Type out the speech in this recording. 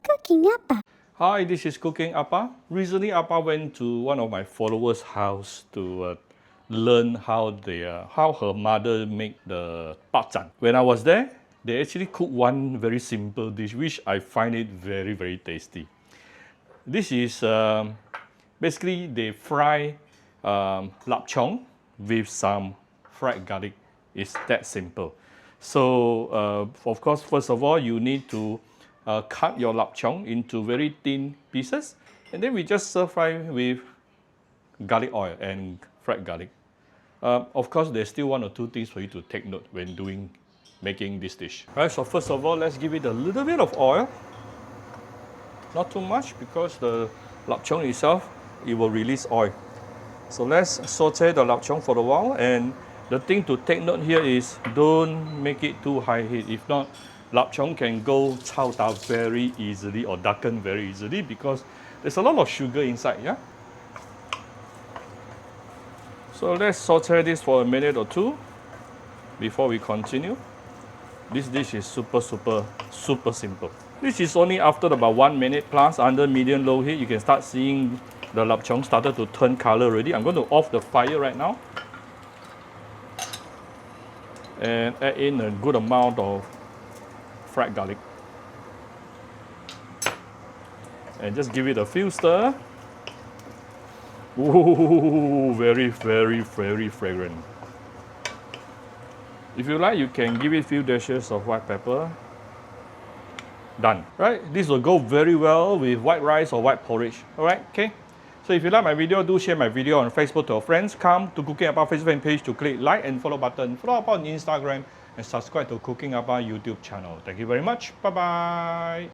Cooking Appa. Hi, this is Cooking Appa. Recently, Appa went to one of my followers' house to learn how her mother make the bak zhang. When I was there, they actually cook one very simple dish, which I find it very, very tasty. This is basically they fry lap cheong with some fried garlic. It's that simple. So of course, first of all, you need to cut your lap cheong into very thin pieces, and then we just stir fry with garlic oil and fried garlic. Of course, there's still one or two things for you to take note when making this dish. All right, so first of all, let's give it a little bit of oil. Not too much because the lap cheong itself, it will release oil. So let's saute the lap cheong for a while, and the thing to take note here is don't make it too high heat. If not, lap cheong can go chao da very easily or darken very easily because there's a lot of sugar inside, yeah? So let's saute this for a minute or two before we continue. This dish is super simple. This is only after about 1 minute plus under medium-low heat. You can start seeing the lap cheong started to turn color already. I'm going to off the fire right now and add in a good amount of fried garlic. And just give it a few stir. Ooh, very fragrant. If you like, you can give it a few dashes of white pepper. Done. Right? This will go very well with white rice or white porridge. Alright, okay? So if you like my video, do share my video on Facebook to your friends. Come to Cooking Appa Facebook fan page to click like and follow button. Follow Appa on Instagram and subscribe to Cooking Appa YouTube channel. Thank you very much. Bye bye.